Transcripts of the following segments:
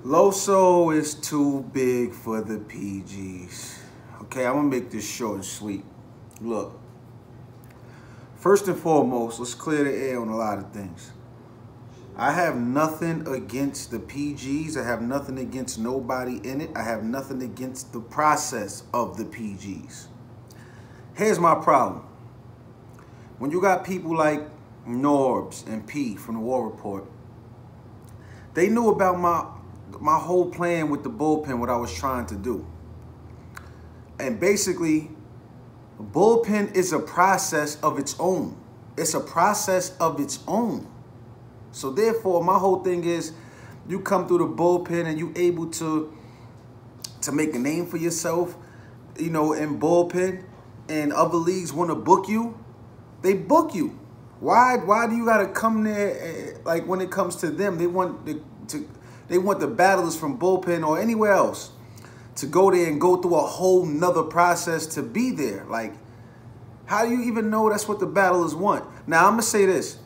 Loso is too big for the PGs. Okay, I'm gonna make this short and sweet. Look, first and foremost, let's clear the air on a lot of things. I have nothing against the PGs. I have nothing against nobody in it. I have nothing against the process of the PGs. Here's my problem. When you got people like Norbs and P from the War Report, they knew about my whole plan with the bullpen, what I was trying to do. And basically, bullpen is a process of its own. It's a process of its own. So therefore, my whole thing is, you come through the bullpen and you able to make a name for yourself, you know, in bullpen, and other leagues want to book you, they book you. Why do you gotta come there? Like, when it comes to them, they want the battlers from bullpen or anywhere else to go there and go through a whole nother process to be there. Like, how do you even know that's what the battlers want? Now, I'm gonna say this.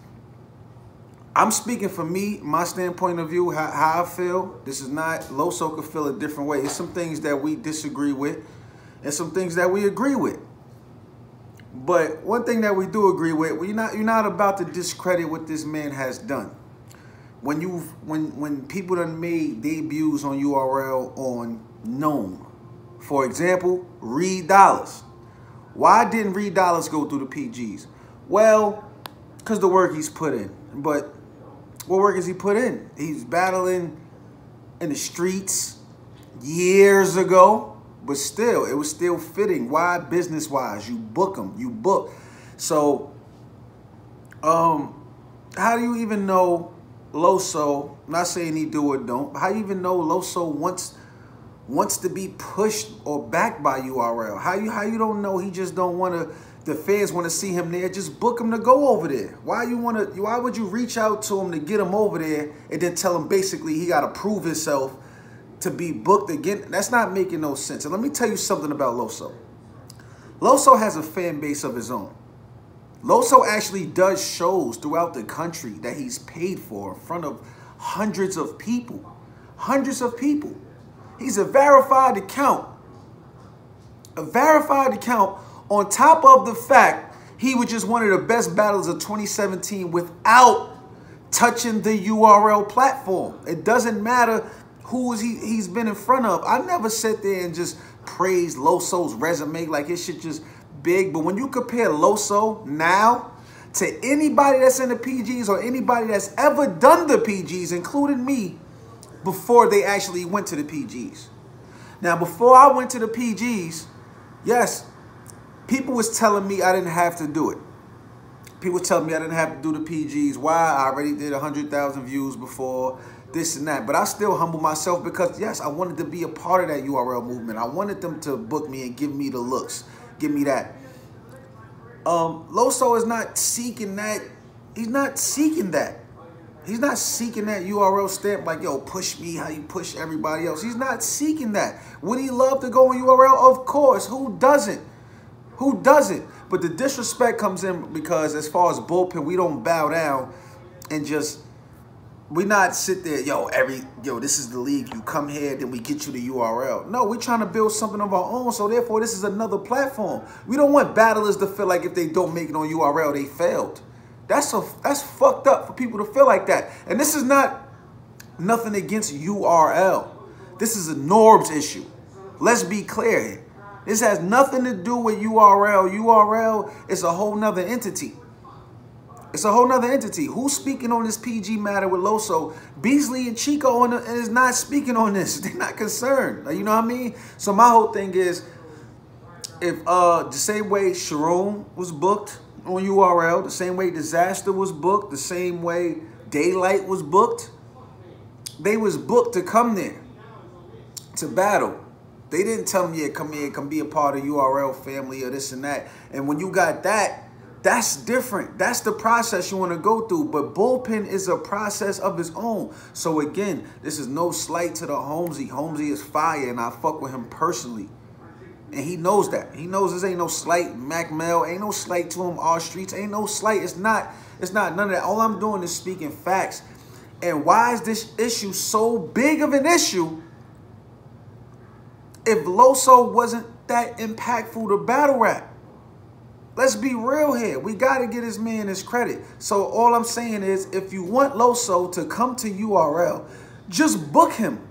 I'm speaking for me, my standpoint of view, how I feel. This is not, Loso could feel a different way. It's some things that we disagree with and some things that we agree with. But one thing that we do agree with, you're not about to discredit what this man has done. When people done made debuts on URL on known, for example, Reed Dollars. Why didn't Reed Dollars go through the PGs? Well, because the work he's put in. But what work has he put in? He's battling in the streets years ago. But still, it was still fitting. Why? Business-wise, you book them. You book. So, how do you even know Loso? I'm not saying he do or don't. How do you even know Loso wants to be pushed or backed by URL? How you don't know? He just don't want to. The fans want to see him there. Just book him to go over there. Why would you reach out to him to get him over there and then tell him basically he got to prove himself to be booked again? That's not making no sense. And let me tell you something about Loso. Loso has a fan base of his own. Loso actually does shows throughout the country that he's paid for in front of hundreds of people. Hundreds of people. He's a verified account. A verified account on top of the fact he was just one of the best battlers of 2017 without touching the URL platform. It doesn't matter who he's been in front of. I never sit there and just praise Loso's resume like his shit just big. But when you compare Loso now to anybody that's in the PGs or anybody that's ever done the PGs, including me, before they actually went to the PGs. Now, before I went to the PGs, yes, people was telling me I didn't have to do it. People telling me I didn't have to do the PGs. Why? I already did 100,000 views before, this and that. But I still humble myself because, yes, I wanted to be a part of that URL movement. I wanted them to book me and give me the looks. Give me that. Loso is not seeking that. He's not seeking that. He's not seeking that URL stamp like, yo, push me how you push everybody else. He's not seeking that. Would he love to go on URL? Of course. Who doesn't? Who doesn't? But the disrespect comes in because as far as bullpen, we don't bow down and just, we not sit there, yo, this is the league. You come here, then we get you the URL. No, we're trying to build something of our own. So therefore, this is another platform. We don't want battlers to feel like if they don't make it on URL, they failed. That's fucked up for people to feel like that. And this is not nothing against URL. This is a Norbs issue. Let's be clear here. This has nothing to do with URL. URL is a whole nother entity. It's a whole nother entity. Who's speaking on this PG matter with Loso? Beasley and Chico is not speaking on this. They're not concerned. Like, you know what I mean? So my whole thing is, if the same way Sharon was booked on URL, the same way Disaster was booked, the same way Daylight was booked, they was booked to come there to battle. They didn't tell them, yeah, come here, come be a part of URL family or this and that. And when you got that, that's different. That's the process you want to go through. But bullpen is a process of its own. So again, this is no slight to the Holmesy. Holmesy is fire, and I fuck with him personally. And he knows that. He knows this ain't no slight. Mac Mel, ain't no slight to him. All streets, ain't no slight. It's not none of that. All I'm doing is speaking facts. And why is this issue so big of an issue if Loso wasn't that impactful to battle rap? Let's be real here. We got to get this man his credit. So all I'm saying is, if you want Loso to come to URL, just book him.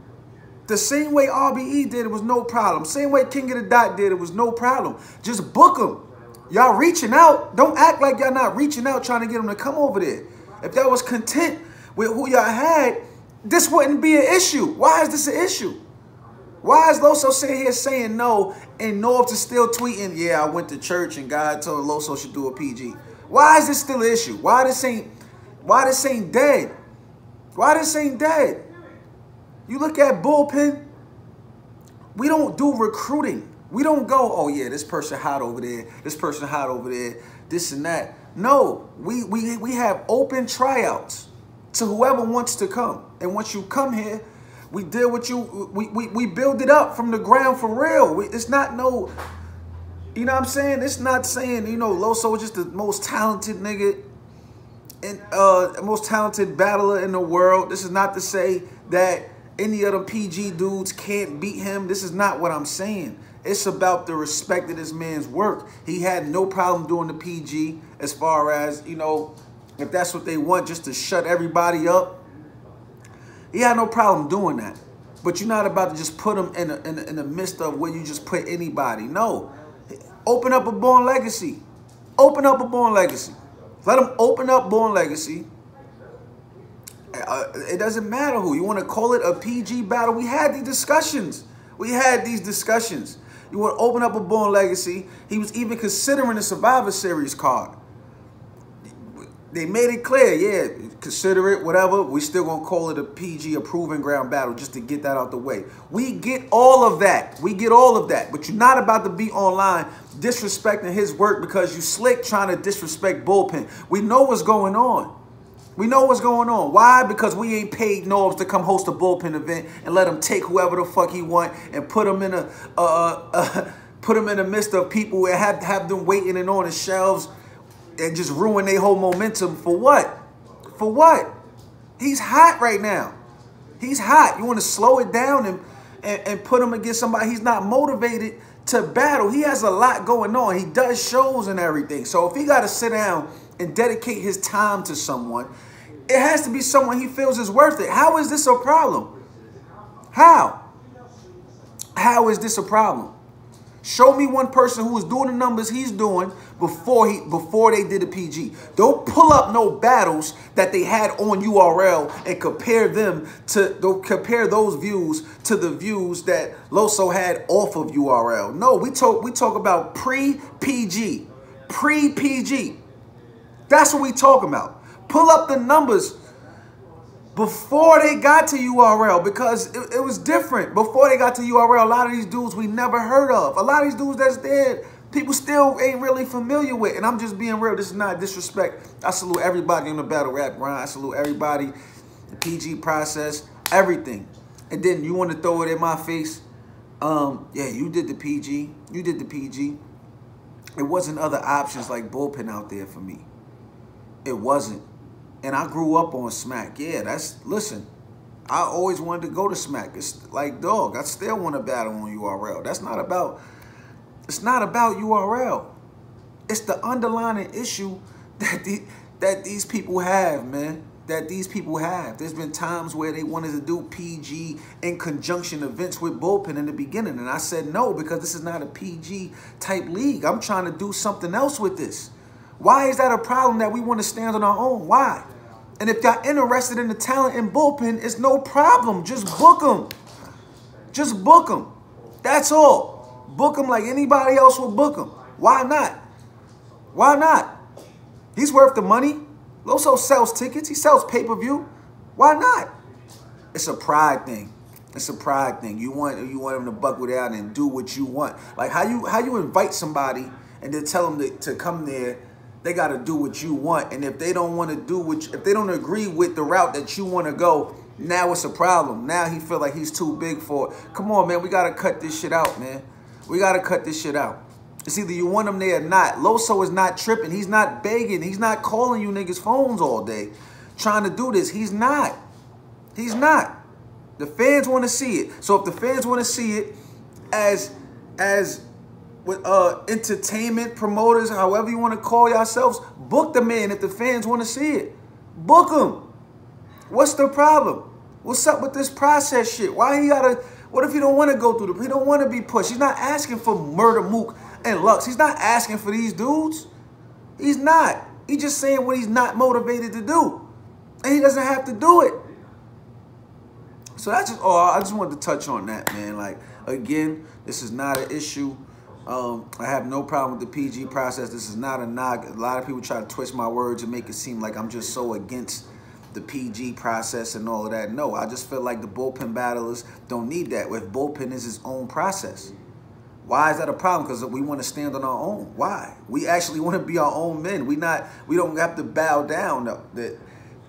The same way RBE did, it was no problem. Same way King of the Dot did, it was no problem. Just book him. Y'all reaching out. Don't act like y'all not reaching out trying to get him to come over there. If y'all was content with who y'all had, this wouldn't be an issue. Why is this an issue? Why is Loso sitting here saying no and Norbs is still tweeting, yeah, I went to church and God told Loso should do a PG? Why is this still an issue? Why this ain't dead? Why this ain't dead? You look at Bullpen, we don't do recruiting. We don't go, oh yeah, this person hot over there, this person hot over there, this and that. No, we have open tryouts to whoever wants to come. And once you come here, we deal with you, we build it up from the ground for real. It's not no, you know what I'm saying? It's not saying, you know, Loso is just the most talented nigga and most talented battler in the world. This is not to say that any of the PG dudes can't beat him. This is not what I'm saying. It's about the respect of this man's work. He had no problem doing the PG as far as, you know, if that's what they want, just to shut everybody up. He had no problem doing that. But you're not about to just put him in the midst of where you just put anybody. No. Open up a Born Legacy. Open up a Born Legacy. Let him open up Born Legacy. It doesn't matter who. You want to call it a PG battle? We had these discussions. We had these discussions. You want to open up a Born Legacy. He was even considering a Survivor Series card. They made it clear, yeah, consider it, whatever. We still going to call it a PG, a Proving Ground battle, just to get that out the way. We get all of that. We get all of that. But you're not about to be online disrespecting his work because you slick trying to disrespect Bullpen. We know what's going on. We know what's going on. Why? Because we ain't paid Norbs to come host a Bullpen event and let him take whoever the fuck he want and put him in put him in the midst of people and have them waiting and on the shelves and just ruin their whole momentum. For what? For what? He's hot right now. He's hot. You want to slow it down and put him against somebody he's not motivated to battle. He has a lot going on. He does shows and everything. So if he got to sit down and dedicate his time to someone, it has to be someone he feels is worth it. How is this a problem? How? How is this a problem? Show me one person who was doing the numbers he's doing before they did a PG. Don't pull up no battles that they had on URL and compare those views to the views that Loso had off of URL. No, we talk about pre-PG. Pre-PG. That's what we talking about. Pull up the numbers before they got to URL, because it was different. Before they got to URL, a lot of these dudes we never heard of. A lot of these dudes that's dead, people still ain't really familiar with. And I'm just being real. This is not disrespect. I salute everybody in the battle rap grind. I salute everybody, the PG process, everything. And then you want to throw it in my face. Yeah, you did the PG. You did the PG. It wasn't other options like Bullpen out there for me. It wasn't. And I grew up on Smack. Yeah, listen, I always wanted to go to Smack. It's like, dog, I still want to battle on URL. It's not about URL. It's the underlying issue that these people have, man. That these people have. There's been times where they wanted to do PG in conjunction events with Bullpen in the beginning. And I said no, because this is not a PG type league. I'm trying to do something else with this. Why is that a problem that we want to stand on our own? Why? And if y'all interested in the talent in Bullpen, it's no problem. Just book them. Just book them. That's all. Book them like anybody else would book them. Why not? Why not? He's worth the money. Loso sells tickets. He sells pay-per-view. Why not? It's a pride thing. It's a pride thing. You want him to buckle down and do what you want. Like how you invite somebody and then tell them to come there. They got to do what you want. And if they don't want to do if they don't agree with the route that you want to go, now it's a problem. Now he feel like he's too big for it. Come on, man. We got to cut this shit out, man. We got to cut this shit out. It's either you want him there or not. Loso is not tripping. He's not begging. He's not calling you niggas phones all day trying to do this. He's not. He's not. The fans want to see it. So if the fans want to see it as with entertainment promoters, however you want to call yourselves, book the man if the fans want to see it. Book him. What's the problem? What's up with this process shit? Why he gotta, what if he don't want to go through he don't want to be pushed? He's not asking for Murder Mook and Lux. He's not asking for these dudes. He's not. He's just saying what he's not motivated to do. And he doesn't have to do it. So that's just all. I just wanted to touch on that, man. Like, again, this is not an issue. I have no problem with the PG process. This is not a knock. A lot of people try to twist my words and make it seem like I'm just so against the PG process and all of that. No, I just feel like the bullpen battlers don't need that. If bullpen is its own process. Why is that a problem? Because we want to stand on our own. Why? We actually want to be our own men. We don't have to bow down. No.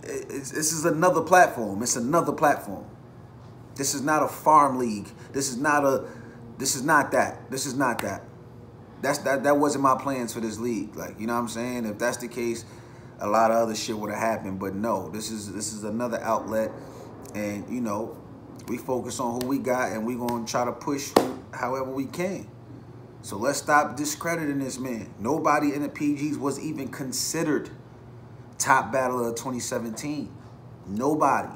This is another platform. It's another platform. This is not a farm league. This is not that. This is not that. That wasn't my plans for this league. Like, you know what I'm saying? If that's the case, a lot of other shit would have happened. But no, this is another outlet. And, you know, we focus on who we got, and we're going to try to push however we can. So let's stop discrediting this man. Nobody in the PGs was even considered top battler of 2017. Nobody.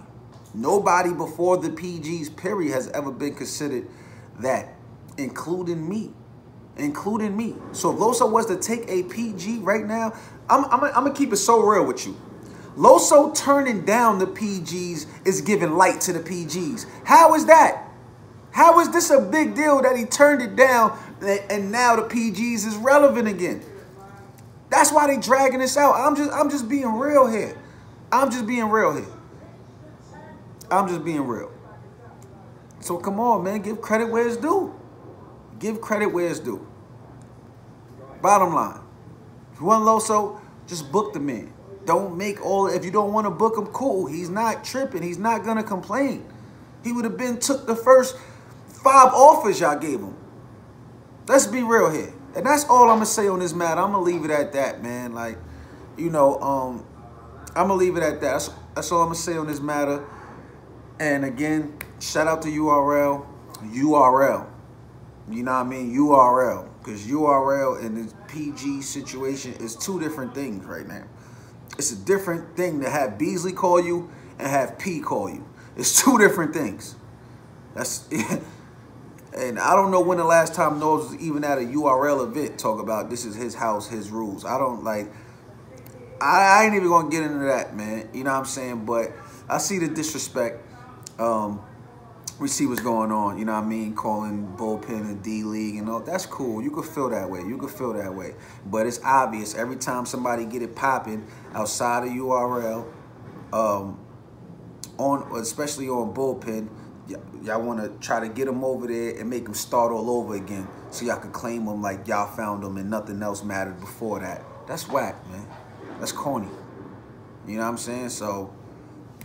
Nobody before the PGs, period, has ever been considered that, including me. Including me. So if Loso was to take a PG right now, I'm going to keep it so real with you. Loso turning down the PGs is giving light to the PGs. How is that? How is this a big deal that he turned it down and now the PGs is relevant again? That's why they dragging this out. I'm just being real here. I'm just being real here. I'm just being real. So come on, man. Give credit where it's due. Give credit where it's due. Bottom line. If you want Loso, just book the man. Don't make all, if you don't want to book him, cool. He's not tripping. He's not going to complain. He would have been took the first 5 offers y'all gave him. Let's be real here. And that's all I'm going to say on this matter. I'm going to leave it at that, man. Like, you know, I'm going to leave it at that. That's all I'm going to say on this matter. And again, shout out to URL. URL. You know what I mean? URL. Because URL and the PG situation is 2 different things right now. It's a different thing to have Beasley call you and have P call you. It's 2 different things. That's and I don't know when the last time Noah was even at a URL event talk about this is his house, his rules. I don't like, I ain't even gonna get into that, man. You know what I'm saying? But I see the disrespect. We see what's going on, you know what I mean? Calling bullpen a D-League and all. That's cool. You could feel that way. You could feel that way. But it's obvious every time somebody get it popping outside of URL, especially on bullpen, y'all want to try to get them over there and make them start all over again so y'all can claim them like y'all found them and nothing else mattered before that. That's whack, man. That's corny. You know what I'm saying? So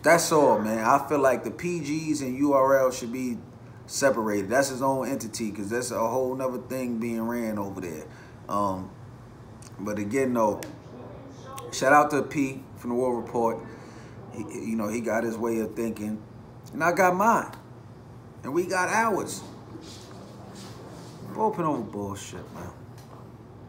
that's all, man. I feel like the PGs and URL should be separated. That's his own entity because that's a whole nother thing being ran over there. But again, though, shout out to P from the War Report. You know, he got his way of thinking, and I got mine. And we got ours. Bullpen over bullshit, man.